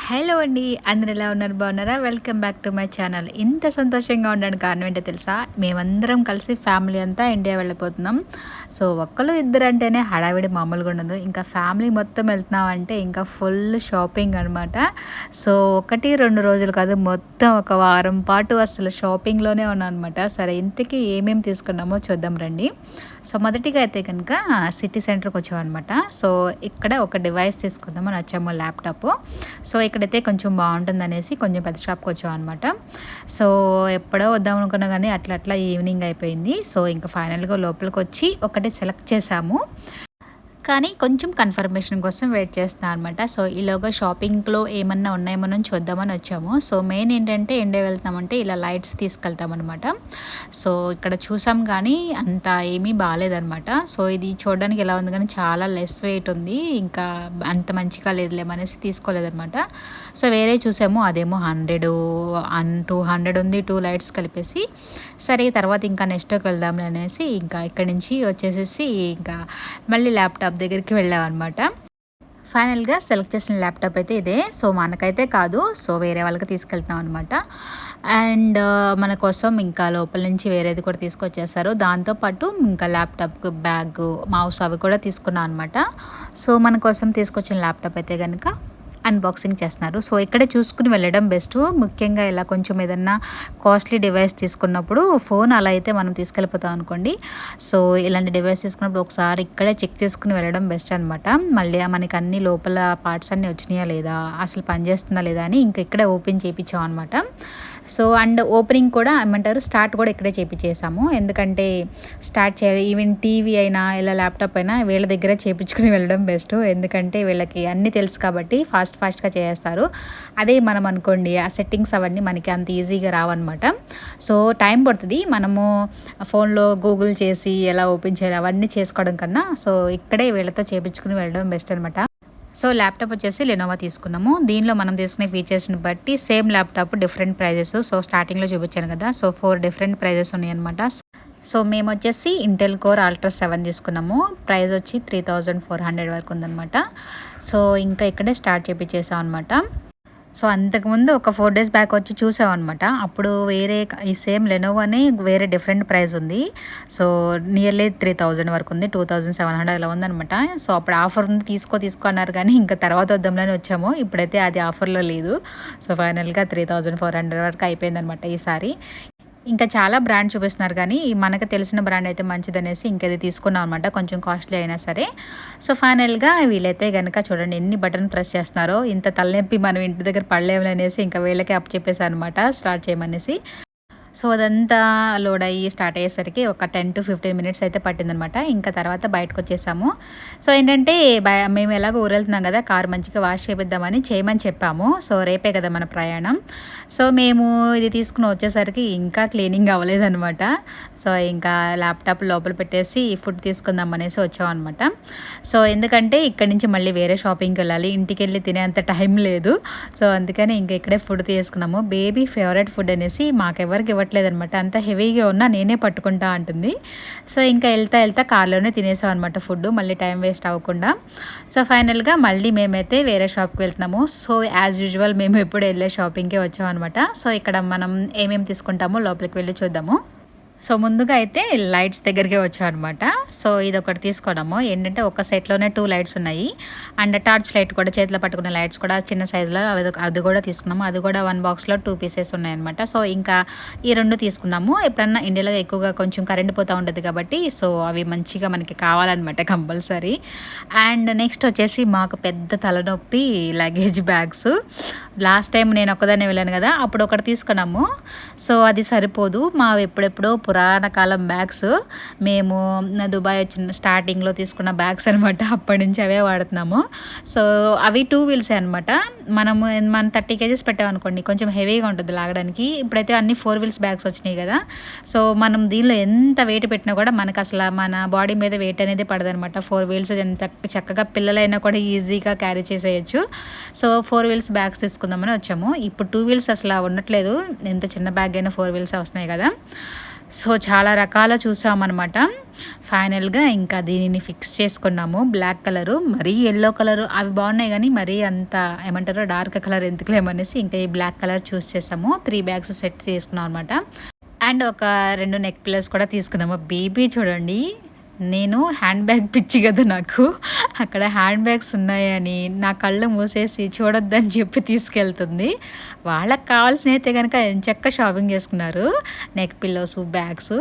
Hello అండి. అందరూ ఎలా ఉన్నారు? బాగున్నారా? Welcome back to my channel. ఇంత సంతోషంగా ఉండడానికి కారణం ఏంటో తెలుసా? మేమందరం కలిసి ఫ్యామిలీ అంతా ఇండియా వెళ్ళిపోతున్నాం. సో, ఒక్కళ్ళు ఇద్దరు అంటేనే హడావిడి మామూలుగా ఉండదు. ఇంకా ఫ్యామిలీ మొత్తం వెళ్తున్నాం అంటే ఇంకా ఫుల్ షాపింగ్ అనమాట. సో, 1, 2 రోజులు కాదు, మొత్తం ఒక వారం పాటు అసలు షాపింగ్‌లోనే ఉన్నాననమాట. సరే, ఇంతకీ ఏమేమి తీసుకున్నామో చూద్దాం రండి. సో, మొదటిగా అయితే కనుక సిటీ సెంటర్‌కి వచ్చామనమాట. సో, ఇక్కడ ఒక డివైస్ తీసుకుందామని వచ్చాము, ల్యాప్‌టాప్. సో, ఇక్కడైతే కొంచెం బాగుంటుందనేసి కొంచెం పెద్ద షాప్‌కి వచ్చామనమాట. సో, ఎప్పుడో వద్దాం అనుకున్నా గానీ అట్లా అట్లా ఈవినింగ్ అయిపోయింది. సో, ఇంక ఫైనల్‌గా లోపలికొచ్చి ఒకటి సెలెక్ట్ చేశాము. కానీ కొంచెం కన్ఫర్మేషన్ కోసం వెయిట్ చేస్తున్నా అనమాట. సో, ఈలోగా షాపింగ్‌లో ఏమన్నా ఉన్నాయేమోనని చూద్దామని వచ్చాము. సో, మెయిన్ ఏంటంటే ఇండియా వెళ్తామంటే ఇలా లైట్స్ తీసుకెళ్తామనమాట. సో, ఇక్కడ చూసాం కానీ అంత ఏమీ బాలేదనమాట. సో, ఇది చూడడానికి ఎలా ఉంది కానీ చాలా లెస్ వెయిట్ ఉంది. ఇంకా అంత మంచిగా లేదులేమనేసి తీసుకోలేదనమాట. సో, వేరే చూసాము, అదేమో 100 200 ఉంది, 2 లైట్స్ కలిపేసి. సరే, తర్వాత ఇంకా నెక్స్ట్‌కి వెళ్దాంలే అనేసి ఇంకా ఇక్కడి నుంచి వచ్చేసేసి ఇంకా మళ్ళీ ల్యాప్‌టాప్ దగ్గరికి వెళ్ళామన్నమాట. ఫైనల్‌గా సెలెక్ట్ చేసిన ల్యాప్‌టాప్ అయితే ఇదే. సో, మనకైతే కాదు. సో, వేరే వాళ్ళకి తీసుకెళ్తున్నాం అనమాట. అండ్ మన కోసం ఇంకా లోపల నుంచి వేరేది కూడా తీసుకొచ్చేసారు. దాంతో పాటు ఇంకా ల్యాప్‌టాప్‌కి బ్యాగు, మౌస్ అవి కూడా తీసుకున్నాం అనమాట. సో, మన కోసం తీసుకొచ్చిన ల్యాప్‌టాప్ అయితే గనుక అన్బాక్సింగ్ చేస్తున్నారు. సో, ఇక్కడే చూసుకుని వెళ్ళడం బెస్టు. ముఖ్యంగా ఇలా కొంచెం ఏదన్నా కాస్ట్లీ డివైస్ తీసుకున్నప్పుడు ఫోన్ అలా అయితే మనం తీసుకెళ్ళిపోతాం అనుకోండి. సో, ఇలాంటి డివైస్ తీసుకున్నప్పుడు ఒకసారి ఇక్కడే చెక్ చేసుకుని వెళ్ళడం బెస్ట్ అనమాట. మళ్ళీ మనకి అన్ని లోపల పార్ట్స్ అన్నీ వచ్చినాయా లేదా, అసలు పనిచేస్తుందా లేదా అని ఇంక ఇక్కడే ఓపెన్ చేయించాం అనమాట. సో, అండ్ ఓపెనింగ్ కూడా ఏమంటారు, స్టార్ట్ కూడా ఇక్కడే చేయించేసాము. ఎందుకంటే స్టార్ట్ చేయాలి, ఈవెన్ టీవీ అయినా ఇలా ల్యాప్‌టాప్ అయినా వీళ్ళ దగ్గరే చేయించుకుని వెళ్ళడం బెస్ట్. ఎందుకంటే వీళ్ళకి అన్నీ తెలుసు కాబట్టి ఫాస్ట్‌గా చేసేస్తారు. అదే మనం అనుకోండి, ఆ సెట్టింగ్స్ అవన్నీ మనకి అంత ఈజీగా రావన్నమాట. సో, టైం పడుతుంది. మనము ఫోన్‌లో గూగుల్ చేసి ఎలా ఓపెన్ చేయాలి అవన్నీ చేసుకోవడం కన్నా సో, ఇక్కడే వీళ్ళతో చేయించుకుని వెళ్ళడం బెస్ట్ అనమాట. సో, ల్యాప్‌టాప్ వచ్చేసి లెనోవా తీసుకున్నాము. దీనిలో మనం తీసుకునే ఫీచర్స్‌ని బట్టి same laptop different prices. So, స్టార్టింగ్‌లో చూపించాను కదా! సో, 4 డిఫరెంట్ ప్రైజెస్ ఉన్నాయన్నమాట. సో, మేమొచ్చేసి ఇంటెల్ కోర్ అల్ట్రా 7 తీసుకున్నాము. ప్రైస్ వచ్చి 3400 వరకు ఉందన్నమాట. సో, ఇంకా ఇక్కడే స్టార్ట్ చేపించేసాం అనమాట. సో, అంతకుముందు ఒక 4 డేస్ బ్యాక్ వచ్చి చూసామనమాట. అప్పుడు వేరే ఈ సేమ్ లెనోవానే వేరే డిఫరెంట్ ప్రైస్ ఉంది. సో, నియర్లీ 3000 వరకు ఉంది. 2700 అలా ఉందనమాట. సో, అప్పుడు ఆఫర్ ఉంది, తీసుకో అన్నారు కానీ ఇంకా తర్వాత వద్దాంలని వచ్చాము. ఇప్పుడైతే అది ఆఫర్‌లో లేదు. సో, ఫైనల్‌గా 3400 వరకు అయిపోయిందనమాట ఈసారి. ఇంకా చాలా బ్రాండ్ చూపిస్తున్నారు కానీ మనకు తెలిసిన బ్రాండ్ అయితే మంచిదనేసి ఇంకది తీసుకున్నాం అనమాట, కొంచెం కాస్ట్లీ అయినా సరే. సో, ఫైనల్‌గా వీళ్ళైతే గనుక చూడండి ఎన్ని బటన్ ప్రెస్ చేస్తున్నారో. ఇంత తలనొప్పి మనం ఇంటి దగ్గర పడలేములే అనేసి ఇంకా వీళ్ళకే అప్పచెప్పేసాను అనమాట స్టార్ట్ చేయమనేసి. సో, అదంతా లోడ్ అయ్యి స్టార్ట్ అయ్యేసరికి ఒక 10-15 మినిట్స్ అయితే పట్టిందనమాట. ఇంకా తర్వాత బయటకొచ్చేసాము. సో, ఏంటంటే మేము ఎలాగో ఊరెళ్తున్నాం కదా! కారు మంచిగా వాష్ చేపిద్దామని చేయమని చెప్పాము. సో, రేపే కదా మన ప్రయాణం. సో, మేము ఇది తీసుకుని వచ్చేసరికి ఇంకా క్లీనింగ్ అవ్వలేదనమాట. సో, ఇంకా ల్యాప్‌టాప్ లోపల పెట్టేసి ఫుడ్ తీసుకుందాం అనేసి వచ్చామనమాట. సో, ఎందుకంటే ఇక్కడి నుంచి మళ్ళీ వేరే షాపింగ్‌కి వెళ్ళాలి. ఇంటికెళ్ళి తినేంత టైం లేదు. సో, అందుకని ఇంక ఇక్కడే ఫుడ్ తీసుకున్నాము. బేబీ ఫేవరెట్ ఫుడ్ అనేసి మాకెవరికి ఇవ్వట్లేదనమాట. అంత హెవీగా ఉన్నా నేనే పట్టుకుంటా అంటుంది. సో, ఇంకా వెళ్తా కార్లోనే తినేసాం అనమాట ఫుడ్, మళ్ళీ టైం వేస్ట్ అవ్వకుండా. సో, ఫైనల్‌గా మళ్ళీ మేమైతే వేరే షాప్‌కి వెళ్తున్నాము. సో, యాజ్ యూజువల్ మేము ఎప్పుడు వెళ్ళే షాపింగ్‌కే వచ్చామనమాట. సో, ఇక్కడ మనం ఏమేమి తీసుకుంటామో లోపలికి వెళ్ళి చూద్దాము. సో, ముందుగా అయితే లైట్స్ దగ్గరికే వచ్చామనమాట. సో, ఇదొకటి తీసుకోవడము ఏంటంటే ఒక సెట్‌లోనే 2 లైట్స్ ఉన్నాయి. అండ్ టార్చ్ లైట్ కూడా, చేతిలో పట్టుకునే లైట్స్ కూడా చిన్న సైజులో అది కూడా తీసుకున్నాము. అది కూడా 1 బాక్స్‌లో 2 పీసెస్ ఉన్నాయన్నమాట. సో, ఇంకా ఈ 2 తీసుకున్నాము. ఎప్పుడన్నా ఇండియాలో ఎక్కువగా కొంచెం కరెంట్ పోతూ ఉంటుంది కాబట్టి సో, అవి మంచిగా మనకి కావాలన్నమాట కంపల్సరీ. అండ్ నెక్స్ట్ వచ్చేసి మాకు పెద్ద తలనొప్పి లగేజ్ బ్యాగ్స్. లాస్ట్ టైం నేను ఒక్కదాన్నే వెళ్ళాను కదా! అప్పుడు ఒకటి తీసుకున్నాము. సో, అది సరిపోదు. మావి ఎప్పుడెప్పుడో పురాణ కాలం బ్యాగ్స్. మేము దుబాయ్ వచ్చిన స్టార్టింగ్‌లో తీసుకున్న బ్యాగ్స్ అనమాట. అప్పటి నుంచి అవే వాడుతున్నాము. సో, అవి 2 వీల్సే అనమాట. మనం 30 కేజీస్ పెట్టామనుకోండి కొంచెం హెవీగా ఉంటుంది లాగడానికి. ఇప్పుడైతే అన్ని 4 వీల్స్ బ్యాగ్స్ వచ్చినాయి కదా! సో, మనం దీనిలో ఎంత వెయిట్ పెట్టినా కూడా మనకు అసలు మన బాడీ మీద వెయిట్ అనేది పడదనమాట. 4 వీల్స్ ఎంత చక్కగా పిల్లలైనా కూడా ఈజీగా క్యారీ చేసేయచ్చు. సో, 4 వీల్స్ బ్యాగ్స్ తీసుకుందామని వచ్చాము. ఇప్పుడు 2 వీల్స్ అసలు ఉండట్లేదు. ఎంత చిన్న బ్యాగ్ అయినా 4 వీల్సే వస్తున్నాయి కదా! సో, చాలా రకాల చూసామన్నమాట. ఫైనల్గా ఇంకా దీనిని ఫిక్స్ చేసుకున్నాము. బ్లాక్ కలరు, మరీ ఎల్లో కలరు అవి బాగున్నాయి కానీ మరీ అంత ఏమంటారో డార్క్ కలర్ ఎందుకులేమనేసి ఇంకా ఈ బ్లాక్ కలర్ చూస్ చేసాము. 3 బ్యాగ్స్ సెట్ తీసుకున్నాం అనమాట. అండ్ ఒక 2 నెక్ పిల్లర్స్ కూడా తీసుకున్నాము. బేబీ చూడండి, నేను హ్యాండ్ బ్యాగ్ పిచ్చి కదా నాకు, అక్కడ హ్యాండ్ బ్యాగ్స్ ఉన్నాయని నా కళ్ళు మూసేసి చూడొద్దని చెప్పి తీసుకెళ్తుంది. వాళ్ళకి కావాల్సిన అయితే కనుక ఎంచక్క షాపింగ్ చేసుకున్నారు, నెక్ పిల్లోస్, బ్యాగ్స్.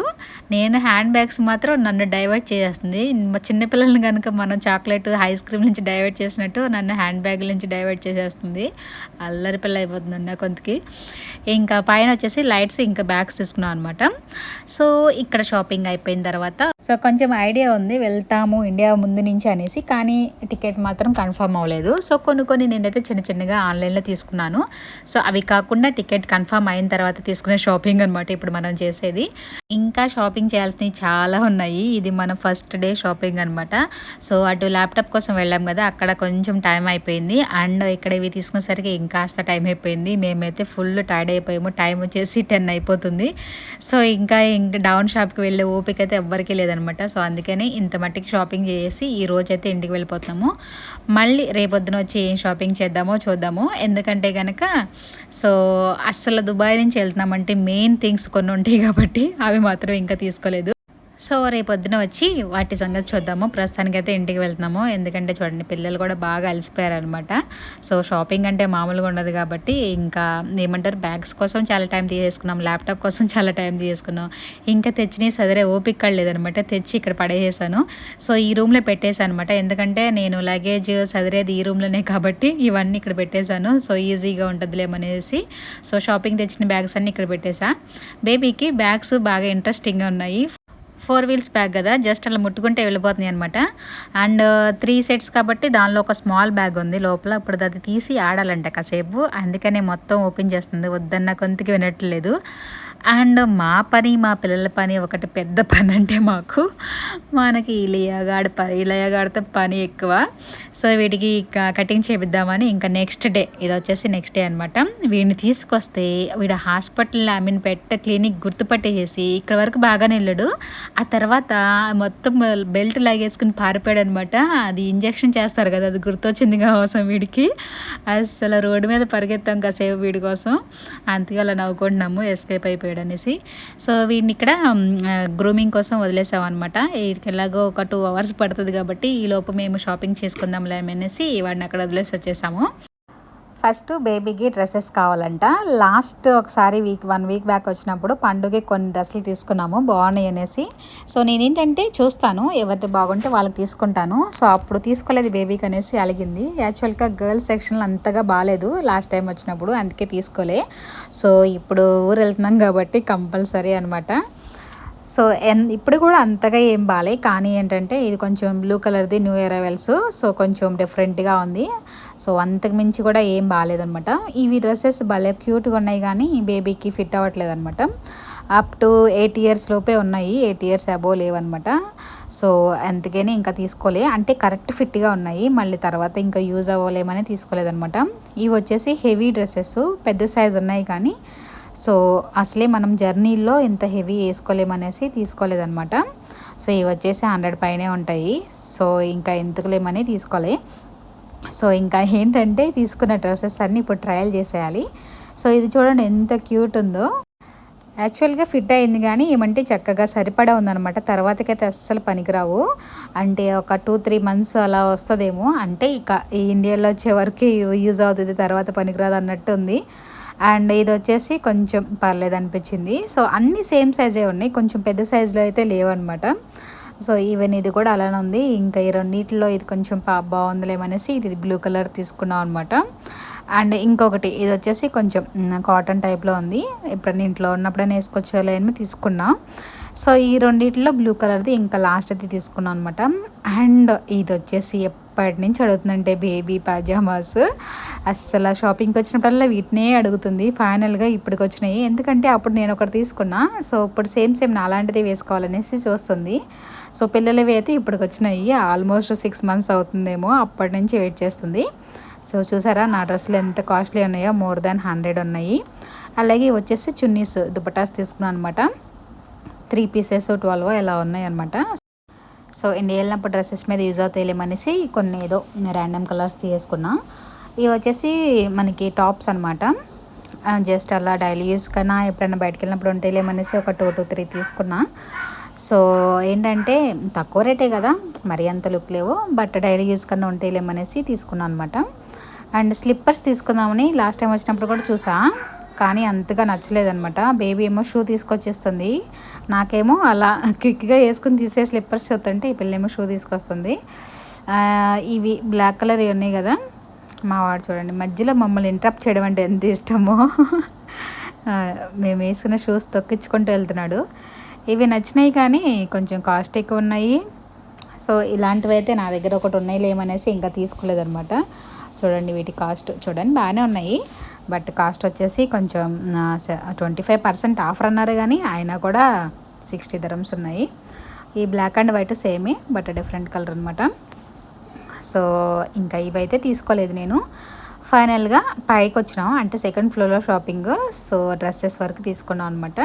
నేను హ్యాండ్ బ్యాగ్స్ మాత్రం నన్ను డైవర్ట్ చేసేస్తుంది. చిన్నపిల్లల్ని కనుక మనం చాక్లెట్, ఐస్ క్రీమ్ నుంచి డైవర్ట్ చేసినట్టు నన్ను హ్యాండ్ బ్యాగ్ నుంచి డైవర్ట్ చేసేస్తుంది. అల్లరి పిల్ల అయిపోతుంది నా కొంతకి. ఇంకా పైన వచ్చేసి లైట్స్ ఇంకా బ్యాగ్స్ తీసుకున్నాం అనమాట. సో ఇక్కడ షాపింగ్ అయిపోయిన తర్వాత సో కొంచెం ఐడియా ఉంది వెళ్తాము ఇండియా ముందు నుంచి అనేసి, కానీ టికెట్ మాత్రం కన్ఫర్మ్ అవ్వలేదు. సో కొన్ని నేనైతే చిన్నగా ఆన్లైన్లో తీసుకున్నాను. సో అవి కాకుండా టికెట్ కన్ఫర్మ్ అయిన తర్వాత తీసుకునే షాపింగ్ అనమాట ఇప్పుడు మనం చేసేది. ఇంకా షాపింగ్ చేయాల్సినవి చాలా ఉన్నాయి. ఇది మన ఫస్ట్ డే షాపింగ్ అనమాట. సో అటు ల్యాప్టాప్ కోసం వెళ్ళాం కదా, అక్కడ కొంచెం టైం అయిపోయింది. అండ్ ఇక్కడ ఇవి తీసుకునేసరికి ఇంకాస్త టైం అయిపోయింది. మేమైతే ఫుల్ టైర్డ్ అయిపోయాము. టైం వచ్చేసి 10 అయిపోతుంది. సో ఇంకా డౌన్ షాప్కి వెళ్ళే ఓపిక అయితే ఎవ్వరికీ లేదనమాట. సో అందుకని ఇంత మట్టికి షాపింగ్ చేసి ఈ రోజు అయితే ఇంటికి వెళ్ళిపోతున్నాము. మళ్ళీ రేపొద్దున వచ్చి ఏం షాపింగ్ చేద్దామో చూద్దాము. ఎందుకంటే కనుక సో అస్సలు దుబాయ్ నుంచి వెళ్తున్నామంటే మెయిన్ థింగ్స్ కొన్ని ఉంటాయి కాబట్టి అవి మాత్రం ఇంకా తీసుకోలేదు. సో రేపొద్దున వచ్చి వాటి సంగతి చూద్దాము. ప్రస్తుతానికైతే ఇంటికి వెళ్తున్నాము. ఎందుకంటే చూడండి పిల్లలు కూడా బాగా అలసిపోయారనమాట. సో షాపింగ్ అంటే మామూలుగా ఉండదు కాబట్టి ఇంకా ఏమంటారు బ్యాగ్స్ కోసం చాలా టైం తీసేసుకున్నాం, ల్యాప్టాప్ కోసం చాలా టైం తీసుకున్నాం. ఇంకా తెచ్చినవి సదరే ఓపిక లేదనమాట. తెచ్చి ఇక్కడ పడేసాను. సో ఈ రూమ్లో పెట్టేశాను అనమాట. ఎందుకంటే నేను లగేజ్ సదిరేది ఈ రూమ్లోనే కాబట్టి ఇవన్నీ ఇక్కడ పెట్టేశాను. సో ఈజీగా ఉంటుందిలేమనేసి సో షాపింగ్ తెచ్చిన బ్యాగ్స్ అన్నీ ఇక్కడ పెట్టేశా. బేబీకి బ్యాగ్స్ బాగా ఇంట్రెస్టింగ్గా ఉన్నాయి. 4 వీల్స్ బ్యాగ్ కదా, జస్ట్ అలా ముట్టుకుంటే వెళ్ళిపోతుంది అనమాట. అండ్ 3 సెట్స్ కాబట్టి దానిలో ఒక స్మాల్ బ్యాగ్ ఉంది లోపల. ఇప్పుడు అది తీసి ఆడాలంట కాసేపు, అందుకనే మొత్తం ఓపెన్ చేస్తుంది. వద్దన్న కొంతకి వినట్లేదు. అండ్ మా పిల్లల పని ఒకటి పెద్ద పని అంటే మనకి ఇలయగాడితో పని ఎక్కువ. సో వీటికి కటింగ్ చేపిద్దామని ఇంకా నెక్స్ట్ డే, ఇది వచ్చేసి నెక్స్ట్ డే అనమాట. వీడిని తీసుకొస్తే వీడు హాస్పిటల్ క్లినిక్ గుర్తుపట్టేసి ఇక్కడ వరకు బాగానే వెళ్ళాడు. ఆ తర్వాత మొత్తం బెల్ట్ లాగేసుకుని పారిపోయాడు అనమాట. అది ఇంజెక్షన్ చేస్తారు కదా, అది గుర్తొచ్చింది కోసం వీడికి. అసలు రోడ్డు మీద పరిగెత్తాం కాసేపు వీడి కోసం, అందుకే అలా నవ్వుకుంటున్నాము ఎస్కేప్ అయిపోయాడు అనేసి. సో వీడిని ఇక్కడ గ్రూమింగ్ కోసం వదిలేసాం అనమాట. వీడికి ఎలాగో ఒక 2 అవర్స్ పడుతుంది కాబట్టి ఈ లోపు మేము షాపింగ్ చేసుకుందాంలే అనేసి వాడిని అక్కడ వదిలేసి వచ్చేసాము. ఫస్ట్ బేబీకి డ్రెస్సెస్ కావాలంట. లాస్ట్ ఒకసారి 1 వీక్ బ్యాక్ వచ్చినప్పుడు పండుగకి కొన్ని డ్రెస్సులు తీసుకున్నాము బాగున్నాయి అనేసి. సో నేనేంటంటే చూస్తాను ఎవరిది బాగుంటే వాళ్ళకి తీసుకుంటాను. సో అప్పుడు తీసుకోలేదు బేబీకి అనేసి అలిగింది. యాక్చువల్గా గర్ల్స్ సెక్షన్లో అంతగా బాగాలేదు లాస్ట్ టైం వచ్చినప్పుడు, అందుకే తీసుకోలే. సో ఇప్పుడు ఊరు వెళ్తున్నాం కాబట్టి కంపల్సరీ అనమాట. సో ఇప్పుడు కూడా అంతగా ఏం బాలే, కానీ ఏంటంటే ఇది కొంచెం బ్లూ కలర్ది న్యూ అరైవల్స్. సో కొంచెం డిఫరెంట్గా ఉంది. సో అంతకు మించి కూడా ఏం బాగాలేదనమాట. ఇవి డ్రెస్సెస్ భలే క్యూట్గా ఉన్నాయి కానీ బేబీకి ఫిట్ అవ్వట్లేదు అనమాట. అప్ టు 8 ఇయర్స్ లోపే ఉన్నాయి, 8 ఇయర్స్ అబోవ్ లేవన్నమాట. సో అందుకని ఇంకా తీసుకోలే, అంటే కరెక్ట్ ఫిట్గా ఉన్నాయి. మళ్ళీ తర్వాత ఇంకా యూజ్ అవ్వలేమని తీసుకోలేదనమాట. ఇవి వచ్చేసి హెవీ డ్రెస్సెస్, పెద్ద సైజ్ ఉన్నాయి కానీ సో అసలే మనం జర్నీలో ఇంత హెవీ వేసుకోలేమనేసి తీసుకోలేదనమాట. సో ఇవి వచ్చేసి 100 పైనే ఉంటాయి. సో ఇంకా ఎందుకులేమని తీసుకోలే. సో ఇంకా ఏంటంటే తీసుకున్న డ్రెస్సెస్ అన్నీ ఇప్పుడు ట్రయల్ చేసేయాలి. సో ఇది చూడండి ఎంత క్యూట్ ఉందో. యాక్చువల్గా ఫిట్ అయింది కానీ ఏమంటే చక్కగా సరిపడా ఉందనమాట. తర్వాతకైతే అస్సలు పనికిరావు, అంటే ఒక 2-3 మంత్స్ అలా వస్తుందేమో, అంటే ఇక ఈ ఇండియాలో వచ్చే వరకు యూజ్ అవుతుంది, తర్వాత పనికిరాదు అన్నట్టు ఉంది. అండ్ ఇది వచ్చేసి కొంచెం పర్లేదు అనిపించింది. సో అన్నీ సేమ్ సైజే ఉన్నాయి, కొంచెం పెద్ద సైజులో అయితే లేవన్నమాట. సో ఈవెన్ ఇది కూడా అలానే ఉంది. ఇంకా ఈ రెండింటిలో ఇది కొంచెం బాగుందిలేమనేసి ఇది బ్లూ కలర్ తీసుకున్నాం అనమాట. అండ్ ఇంకొకటి ఇది వచ్చేసి కొంచెం కాటన్ టైప్లో ఉంది, ఎప్పుడైనా ఇంట్లో ఉన్నప్పుడైనా వేసుకోవచ్చులే అని తీసుకున్నా. సో ఈ రెండింటిలో బ్లూ కలర్ది ఇంకా లాస్ట్ అయితే తీసుకున్నాను అనమాట. అండ్ ఇది వచ్చేసి ఎప్పటి నుంచి అడుగుతుందంటే బేబీ పజామాస్. అస్సలు షాపింగ్కి వచ్చినప్పుడల్లా వీటినే అడుగుతుంది. ఫైనల్గా ఇప్పటికి వచ్చినాయి, ఎందుకంటే అప్పుడు నేను ఒకటి తీసుకున్నా. సో ఇప్పుడు సేమ్ అలాంటిది వేసుకోవాలనేసి చూస్తుంది. సో పిల్లలవి అయితే ఇప్పటికి వచ్చినాయి, ఆల్మోస్ట్ 6 months అవుతుందేమో, అప్పటి నుంచి వెయిట్ చేస్తుంది. సో చూసారా నా డ్రెస్సులు ఎంత కాస్ట్లీ ఉన్నాయో, more than 100 ఉన్నాయి. అలాగే వచ్చేసి చున్నీస్ దుపటాస్ తీసుకున్నాను అనమాట. 3 pieces 12 ఇలా ఉన్నాయి అనమాట. సో ఇండియా వెళ్ళినప్పుడు డ్రెస్సెస్ మీద యూజ్ అవుతాయిలేమనేసి కొన్ని ఏదో ర్యాండమ్ కలర్స్ తీసుకున్నా. ఇవి వచ్చేసి మనకి టాప్స్ అనమాట. జస్ట్ అలా డైలీ యూస్ కన్నా ఎప్పుడైనా బయటకు వెళ్ళినప్పుడు ఉంటాయిలేమనేసి ఒక 2 to 3 తీసుకున్నా. సో ఏంటంటే తక్కువ రేటే కదా, మరీ అంత లుక్ లేవు, బట్ డైలీ యూస్ కన్నా ఉంటాయిలేమనేసి తీసుకున్నాను అనమాట. అండ్ స్లిప్పర్స్ తీసుకుందామని లాస్ట్ టైం వచ్చినప్పుడు కూడా చూసా, కానీ అంతగా నచ్చలేదనమాట. బేబీ ఏమో షూ తీసుకొచ్చేస్తుంది, నాకేమో అలా క్విక్గా వేసుకుని తీసే స్లిప్పర్స్ చూస్తుంటే ఈ పిల్లేమో షూ తీసుకొస్తుంది. ఇవి బ్లాక్ కలర్ ఉన్నాయి కదా, మా వాడు చూడండి మధ్యలో మమ్మల్ని ఇంటరప్ట్ చేయడం అంటే ఎంత ఇష్టమో. మేము వేసుకున్న షూస్ తొక్కించుకుంటూ వెళ్తున్నాడు. ఇవి నచ్చినాయి కానీ కొంచెం కాస్ట్ ఎక్కువ ఉన్నాయి. సో ఇలాంటివి అయితే నా దగ్గర ఒకటి ఉన్నాయి లేమనేసి ఇంకా తీసుకోలేదనమాట. చూడండి వీటి కాస్ట్ చూడండి బాగానే ఉన్నాయి, బట్ కాస్ట్ వచ్చేసి కొంచెం 25% ఆఫర్ అన్నారు, కానీ అయినా కూడా 60 dirhams ఉన్నాయి. ఈ బ్లాక్ అండ్ వైట్ సేమే, బట్ డిఫరెంట్ కలర్ అనమాట. సో ఇంకా ఇవైతే తీసుకోలేదు నేను. ఫైనల్గా పైకి వచ్చినాం, అంటే సెకండ్ ఫ్లోర్లో షాపింగ్. సో డ్రెస్సెస్ వరకు తీసుకున్నాం అనమాట.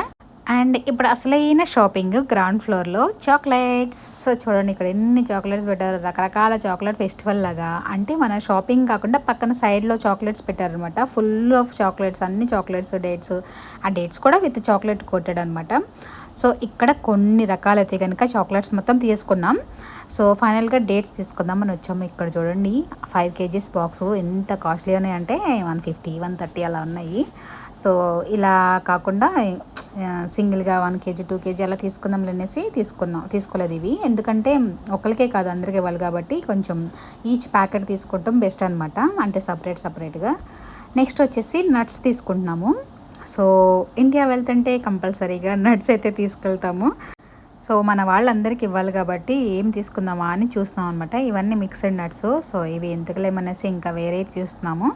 అండ్ ఇప్పుడు అసలైన షాపింగ్ గ్రౌండ్ ఫ్లోర్లో చాక్లెట్స్. చూడండి ఇక్కడ ఎన్ని చాక్లెట్స్ పెట్టారు, రకరకాల చాక్లెట్ ఫెస్టివల్ లాగా. అంటే మన షాపింగ్ కాకుండా పక్కన సైడ్లో చాక్లెట్స్ పెట్టారనమాట, ఫుల్ ఆఫ్ చాక్లెట్స్, అన్ని చాక్లెట్స్, డేట్స్. ఆ డేట్స్ కూడా విత్ చాక్లెట్ కోటెడ్ అనమాట. సో ఇక్కడ కొన్ని రకాలైతే కనుక చాక్లెట్స్ మొత్తం తీసుకున్నాం. సో ఫైనల్గా డేట్స్ తీసుకుందామని వచ్చాము. ఇక్కడ చూడండి 5 kgs బాక్సు ఎంత కాస్ట్లీ ఉన్నాయంటే 150, 130 అలా ఉన్నాయి. సో ఇలా కాకుండా సింగిల్గా 1 kg 2 kg అలా తీసుకుందాం అనేసి తీసుకోలేదు ఇవి, ఎందుకంటే ఒకరికే కాదు అందరికీ ఇవ్వాలి కాబట్టి కొంచెం ఈచ్ ప్యాకెట్ తీసుకుంటాం బెస్ట్ అనమాట, అంటే సపరేట్గా. నెక్స్ట్ వచ్చేసి నట్స్ తీసుకుంటున్నాము. సో ఇండియా వెళ్తుంటే కంపల్సరీగా నట్స్ అయితే తీసుకెళ్తాము. సో మన వాళ్ళందరికీ ఇవ్వాలి కాబట్టి ఏం తీసుకుందామా అని చూస్తున్నాం అనమాట. ఇవన్నీ మిక్స్డ్ నట్స్. సో ఇవి ఎందుకులేమనేసి ఇంకా వేరే చూస్తున్నాము.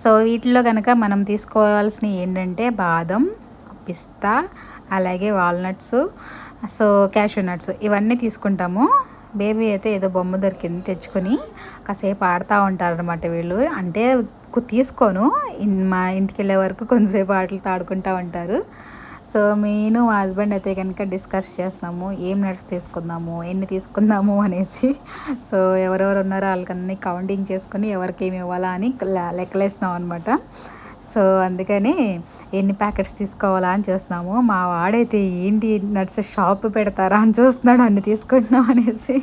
సో వీటిలో కనుక మనం తీసుకోవాల్సినవి ఏంటంటే బాదం, పిస్తా, అలాగే వాల్నట్స్, సో క్యాషూ నట్స్ ఇవన్నీ తీసుకుంటాము. బేబీ అయితే ఏదో బొమ్మ దొరికింది తెచ్చుకొని కాసేపు ఆడుతూ ఉంటారనమాట వీళ్ళు. అంటే తీసుకోను, మా ఇంటికి వెళ్ళే వరకు కొంతసేపు ఆటలతో ఆడుకుంటూ ఉంటారు. సో నేను మా హస్బెండ్ అయితే కనుక డిస్కస్ చేస్తాము ఏం నట్స్ తీసుకుందాము, ఎన్ని తీసుకుందాము అనేసి. సో ఎవరెవరు ఉన్నారో వాళ్ళకన్నీ కౌంటింగ్ చేసుకొని ఎవరికి ఏమి ఇవ్వాలా అని లెక్కలేస్తున్నాం అనమాట. సో అందుకని ఎన్ని ప్యాకెట్స్ తీసుకోవాలా అని చూస్తున్నాము. మా వాడైతే ఏంటి నట్స్ షాప్ పెడతారా అని చూస్తున్నాడు, అన్ని తీసుకుంటున్నాం అనేసి.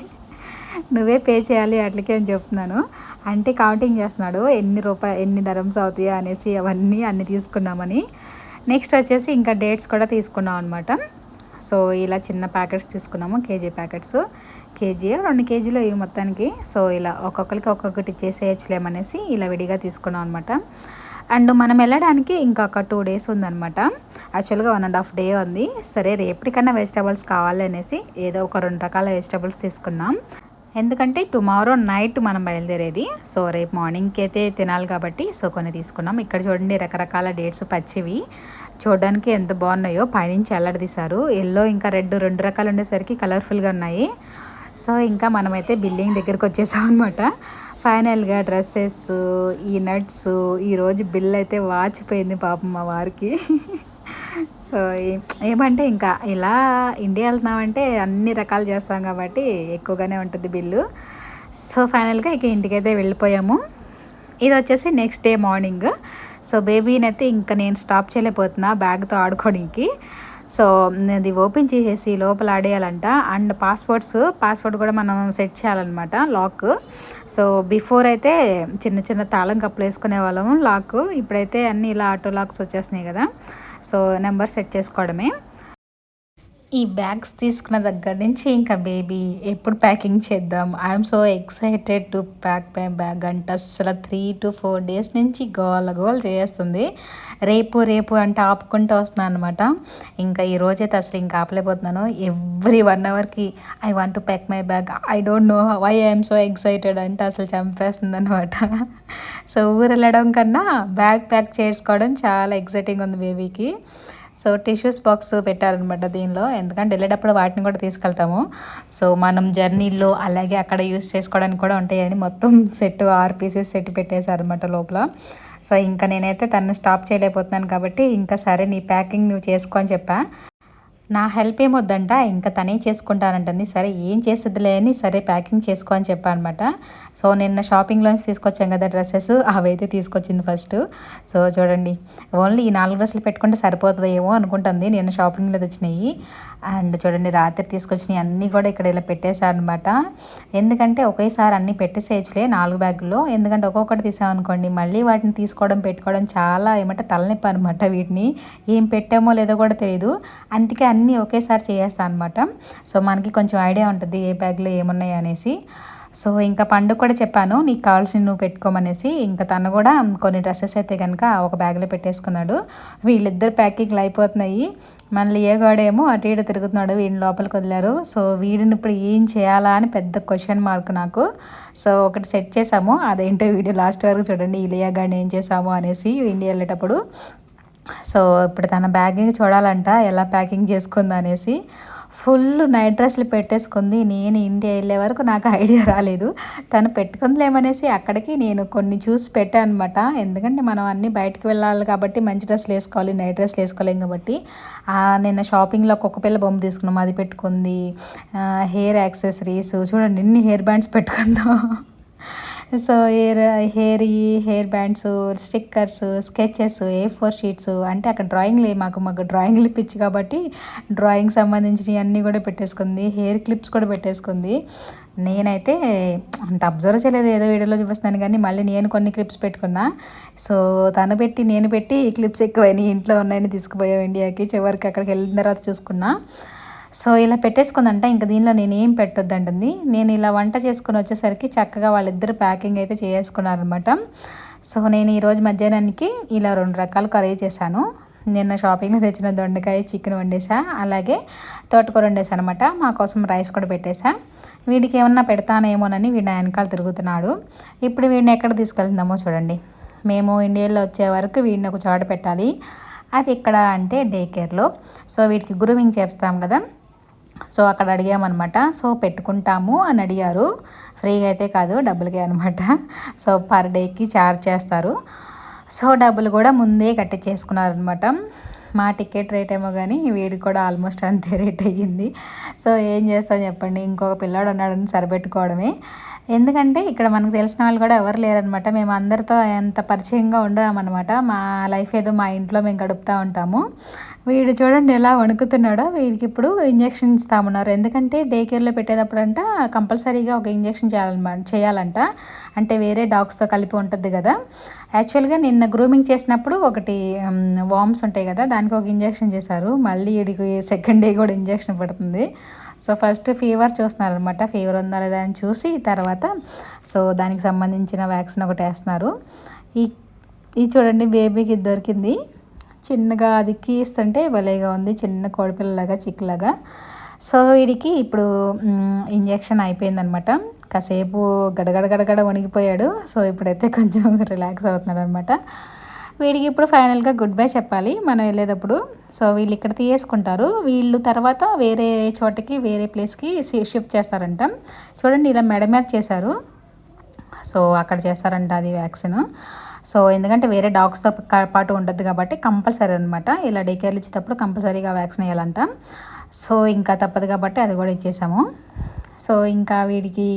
నువ్వే పే చేయాలి అట్లకే అని చెప్తున్నాను, అంటే కౌంటింగ్ చేస్తున్నాడు ఎన్ని dirhams అవుతాయో అనేసి. అన్నీ తీసుకున్నామని. నెక్స్ట్ వచ్చేసి ఇంకా డేట్స్ కూడా తీసుకున్నాం అనమాట. సో ఇలా చిన్న ప్యాకెట్స్ తీసుకున్నాము, కేజీ ప్యాకెట్స్, కేజీ 2 kgలు ఇవి మొత్తానికి. సో ఇలా ఒక్కొక్కరికి ఒక్కొక్కటి చేసేయచ్చులేమనేసి ఇలా విడిగా తీసుకున్నాం అనమాట. అండ్ మనం వెళ్ళడానికి ఇంకొక 2 days ఉందన్నమాట. యాక్చువల్గా 1.5 day ఉంది. సరే రేపటికన్నా వెజిటబుల్స్ కావాలి అనేసి ఏదో ఒక 2 రకాల వెజిటబుల్స్ తీసుకున్నాం, ఎందుకంటే టుమారో నైట్ మనం బయలుదేరేది. సో రేపు మార్నింగ్కి అయితే తినాలి కాబట్టి సో కొన్ని తీసుకున్నాం. ఇక్కడ చూడండి రకరకాల డేట్స్ పచ్చివి, చూడడానికి ఎంత బాగున్నాయో, పైనుంచి ఎల్లడదీశారు. ఎల్లో ఇంకా రెడ్ 2 రకాలు ఉండేసరికి కలర్ఫుల్గా ఉన్నాయి. సో ఇంకా మనమైతే బిల్లింగ్ దగ్గరికి వచ్చేసాం అనమాట. ఫైనల్గా డ్రెస్సెస్, ఈ నట్స్, ఈరోజు బిల్ అయితే వాచిపోయింది పాపం మా వారికి. సో ఏమంటే ఇంకా ఇలా ఇండియా వెళ్తున్నామంటే అన్ని రకాలు చేస్తాం కాబట్టి ఎక్కువగానే ఉంటుంది బిల్లు. సో ఫైనల్గా ఇక ఇంటికైతే వెళ్ళిపోయాము. ఇది వచ్చేసి నెక్స్ట్ డే మార్నింగ్. సో బేబీని అయితే ఇంకా నేను స్టాప్ చేయలేకపోతున్నా బ్యాగ్తో ఆడుకోవడానికి. సో అది ఓపెన్ చేసేసి లోపల ఆడేయాలంట. అండ్ పాస్పోర్ట్ కూడా మనం సెట్ చేయాలన్నమాట, లాక్. సో బిఫోర్ అయితే చిన్న తాళం కప్పులు వేసుకునే వాళ్ళము లాక్, ఇప్పుడైతే అన్నీ ఇలా ఆటో లాక్స్ వచ్చేసినాయి కదా. సో నెంబర్ సెట్ చేసుకోవడమే. ఈ బ్యాగ్స్ తీసుకున్న దగ్గర నుంచి ఇంకా బేబీ ఎప్పుడు ప్యాకింగ్ చేద్దాం, I'm so excited to pack my bag అంటే అసలు 3 to 4 days నుంచి గోల చేస్తుంది. రేపు అంటే ఆపుకుంటూ వస్తున్నాను అనమాట. ఇంకా ఈ రోజైతే అసలు ఇంకా ఆపలేకపోతున్నాను. ఎవ్రీ 1 hourకి I want to pack my bag, I don't know why I'm so excited అంటే అసలు చంపేస్తుంది అనమాట. సో ఊరు వెళ్ళడం కన్నా బ్యాగ్ ప్యాక్ చేసుకోవడం చాలా ఎక్సైటింగ్ ఉంది బేబీకి. సో టిష్యూస్ బాక్స్ పెట్టారనమాట దీనిలో, ఎందుకంటే వెళ్ళేటప్పుడు వాటిని కూడా తీసుకెళ్తాము. సో మనం జర్నీలో అలాగే అక్కడ యూస్ చేసుకోవడానికి కూడా ఉంటాయని మొత్తం 6 pieces సెట్ పెట్టేశారనమాట లోపల. సో ఇంకా నేనైతే తను స్టాప్ చేయలేకపోతున్నాను కాబట్టి ఇంకా సరే నీ ప్యాకింగ్ నువ్వు చేసుకో అని చెప్పా. నా హెల్ప్ ఏమొద్దంట, ఇంకా తనే చేసుకుంటానంటుంది. సరే ఏం చేస్తుందిలే అని సరే ప్యాకింగ్ చేసుకో అని చెప్పానమాట. సో నిన్న షాపింగ్లోంచి తీసుకొచ్చాం కదా డ్రెస్సెస్, అవైతే తీసుకొచ్చింది ఫస్ట్. సో చూడండి, ఓన్లీ ఈ 4 డ్రెస్సులు పెట్టుకుంటే సరిపోతుంది ఏమో అనుకుంటుంది, నిన్న షాపింగ్లో తెచ్చినాయి. అండ్ చూడండి, రాత్రి తీసుకొచ్చినవి అన్నీ కూడా ఇక్కడ ఇలా పెట్టేశాను అనమాట. ఎందుకంటే ఒకేసారి అన్నీ పెట్టేసేయచ్చులే 4 బ్యాగుల్లో, ఎందుకంటే ఒక్కొక్కటి తీసామనుకోండి మళ్ళీ వాటిని తీసుకోవడం పెట్టుకోవడం చాలా ఏమంటే తలనొప్పి అనమాట. వీటిని ఏం పెట్టామో లేదో కూడా తెలియదు, అందుకే అన్నీ ఒకేసారి చేసేస్తాను అనమాట. సో మనకి కొంచెం ఐడియా ఉంటుంది ఏ బ్యాగ్లో ఏమున్నాయి అనేసి. సో ఇంకా పండుగ కూడా చెప్పాను నీకు కావాల్సినవి నువ్వు పెట్టుకోమనేసి. ఇంకా తను కూడా కొన్ని డ్రెస్సెస్ అయితే కనుక ఒక బ్యాగ్లో పెట్టేసుకున్నాడు. వీళ్ళిద్దరు ప్యాకింగ్లు అయిపోతున్నాయి. మళ్ళీ ఏ గోడేమో అటు ఇటు తిరుగుతున్నాడు, వీడిని లోపలికి వదిలారు. సో వీడిని ఇప్పుడు ఏం చేయాలా అని పెద్ద క్వశ్చన్ మార్క్ నాకు. సో ఒకటి సెట్ చేసాము, అదేంటో వీడియో లాస్ట్ వరకు చూడండి, ఇలియా గాడిని ఏం చేసాము అనేసి ఇండియా వెళ్ళేటప్పుడు. సో ఇప్పుడు తన బ్యాగింగ్ చూడాలంట ఎలా ప్యాకింగ్ చేసుకుంది అనేసి. ఫుల్ నైట్ డ్రెస్లు పెట్టేసుకుంది. నేను ఇండియా వెళ్ళే వరకు నాకు ఐడియా రాలేదు, తను పెట్టుకుందిలేమనేసి అక్కడికి నేను కొన్ని చూసి పెట్టాను అనమాట. ఎందుకంటే మనం అన్నీ బయటకు వెళ్ళాలి కాబట్టి మంచి డ్రెస్సులు వేసుకోవాలి, నైట్ డ్రెస్లు వేసుకోలేం కాబట్టి. నిన్న షాపింగ్లో ఒక్కొక్క పిల్ల బొమ్మ తీసుకున్నాం, అది పెట్టుకుంది. హెయిర్ యాక్సెసరీస్ చూడండి ఎన్ని హెయిర్ బ్యాండ్స్ పెట్టుకుందాం. So hair bands, stickers, sketches, A4 sheets, అంటే అక్కడ డ్రాయింగ్లు మాకు డ్రాయింగ్లు పిచ్చి కాబట్టి డ్రాయింగ్ సంబంధించినవి అన్నీ కూడా పెట్టేసుకుంది. హెయిర్ క్లిప్స్ కూడా పెట్టేసుకుంది. నేనైతే అంత అబ్జర్వ్ చేయలేదు, ఏదో వీడియోలో చూపిస్తున్నాను కానీ మళ్ళీ నేను కొన్ని క్లిప్స్ పెట్టుకున్నా. సో తను పెట్టి నేను పెట్టి ఈ క్లిప్స్ ఎక్కువైనాయి, ఇంట్లో ఉన్నాయని తీసుకుపోయాం ఇండియాకి. చివరికి అక్కడికి వెళ్ళిన తర్వాత చూసుకున్నా. సో ఇలా పెట్టేసుకుందంట. ఇంకా దీనిలో నేను ఏం పెట్టొద్దంటుంది. నేను ఇలా వంట చేసుకుని వచ్చేసరికి చక్కగా వాళ్ళిద్దరు ప్యాకింగ్ అయితే చేసుకున్నారనమాట. సో నేను ఈరోజు మధ్యాహ్నానికి ఇలా 2 రకాల కర్రీ చేశాను. నిన్న షాపింగ్లో తెచ్చిన దొండకాయ చికెన్ వండేసా, అలాగే తోటకూర వండేసా అనమాట. మా కోసం రైస్ కూడా పెట్టేసా. వీడికి ఏమన్నా పెడతానేమోనని వీడి వెనకాల తిరుగుతున్నాడు. ఇప్పుడు వీడిని ఎక్కడ తీసుకెళ్తున్నామో చూడండి. మేము ఇండియాలో వచ్చే వరకు వీడిని ఒక చోట పెట్టాలి. అది ఎక్కడ అంటే డే కేర్లో. సో వీడికి గ్రూమింగ్ చేస్తాం కదా, సో అక్కడ అడిగామన్నమాట. సో పెట్టుకుంటాము అని అడిగారు, ఫ్రీగా అయితే కాదు డబ్బులకే అనమాట. సో పర్ డేకి ఛార్జ్ చేస్తారు. సో డబ్బులు కూడా ముందే కట్టించేసుకున్నారనమాట. మా టికెట్ రేట్ ఏమో కానీ వీడికి కూడా ఆల్మోస్ట్ అంతే రేట్ అయ్యింది. సో ఏం చేస్తాం చెప్పండి, ఇంకొక పిల్లాడు ఉన్నాడని సరిపెట్టుకోవడమే. ఎందుకంటే ఇక్కడ మనకు తెలిసిన వాళ్ళు కూడా ఎవరు లేరనమాట. మేము అందరితో ఎంత పరిచయంగా ఉండమన్నమాట. మా లైఫ్ ఏదో మా ఇంట్లో మేము గడుపుతూ ఉంటాము. వీడు చూడండి ఎలా వణుకుతున్నాడో. వీడికి ఇప్పుడు ఇంజెక్షన్ ఇస్తామన్నారు. ఎందుకంటే డే కేర్లో పెట్టేటప్పుడంట కంపల్సరీగా ఒక ఇంజెక్షన్ చేయాలంట. అంటే వేరే డాగ్స్తో కలిపి ఉంటుంది కదా. యాక్చువల్గా నిన్న గ్రూమింగ్ చేసినప్పుడు ఒకటి వామ్స్ ఉంటాయి కదా, దానికి ఒక ఇంజెక్షన్ చేశారు. మళ్ళీ వీడికి సెకండ్ డే కూడా ఇంజెక్షన్ పడుతుంది. సో ఫస్ట్ ఫీవర్ చూస్తున్నారనమాట, ఫీవర్ ఉందా లేదా అని చూసి తర్వాత సో దానికి సంబంధించిన వ్యాక్సిన్ ఒకటి వేస్తున్నారు. ఈ చూడండి బేబీకి దొరికింది చిన్నగా, అది కీస్తుంటే భలేగా ఉంది, చిన్న కోడిపిల్లలాగా చిక్కులాగా. సో వీడికి ఇప్పుడు ఇంజెక్షన్ అయిపోయిందనమాట. కాసేపు గడగడ వణిగిపోయాడు. సో ఇప్పుడైతే కొంచెం రిలాక్స్ అవుతున్నాడు అనమాట. వీడికి ఇప్పుడు ఫైనల్గా గుడ్ బై చెప్పాలి మనం వెళ్ళేటప్పుడు. సో వీళ్ళు ఇక్కడ తీసేసుకుంటారు, వీళ్ళు తర్వాత వేరే చోటకి వేరే ప్లేస్కి షిఫ్ట్ చేస్తారంట. చూడండి ఇలా మెడ మీద చేశారు. సో అక్కడ చేస్తారంట అది వ్యాక్సిన్. సో ఎందుకంటే వేరే డాగ్స్తో పాటు ఉంటుంది కాబట్టి కంపల్సరీ అనమాట. ఇలా డే కేర్లు ఇచ్చేటప్పుడు కంపల్సరీగా వ్యాక్సిన్ వేయాలంట. సో ఇంకా తప్పదు కాబట్టి అది కూడా ఇచ్చేసాము. సో ఇంకా వీడికి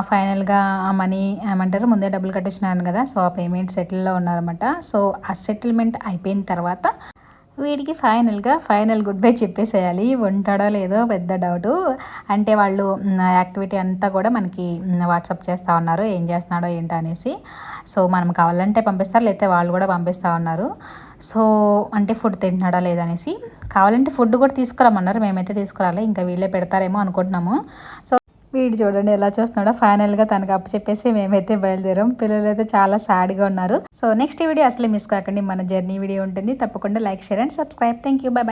ఫైనల్గా మనీ ఏమంటారు, ముందే డబ్బులు కట్టించినాను కదా, సో ఆ పేమెంట్ సెటిల్లో ఉన్నారన్నమాట. సో ఆ సెటిల్మెంట్ అయిపోయిన తర్వాత వీడికి ఫైనల్ గుడ్ బై చెప్పేసేయాలి. ఉంటాడో లేదో పెద్ద డౌటు. అంటే వాళ్ళు యాక్టివిటీ అంతా కూడా మనకి వాట్సాప్ చేస్తూ ఉన్నారు, ఏం చేస్తున్నాడో ఏంటో అనేసి. సో మనం కావాలంటే పంపిస్తారు, లేకపోతే వాళ్ళు కూడా పంపిస్తూ ఉన్నారు. సో అంటే ఫుడ్ తింటున్నాడా లేదనేసి. కావాలంటే ఫుడ్ కూడా తీసుకురామన్నారు, మేమైతే తీసుకురాలి, ఇంకా వీళ్ళే పెడతారేమో అనుకుంటున్నాము. సో వీడు చూడండి ఎలా చూస్తున్నాడో. ఫైనల్గా తనకు అప్పు చెప్పేసి మేమైతే బయలుదేరాం. పిల్లలు అయితే చాలా సాడ్గా ఉన్నారు. సో నెక్స్ట్ వీడియో అసలు మిస్ కాకండి, మన జర్నీ వీడియో ఉంటుంది. తప్పకుండా like, share and subscribe. Thank you, by by.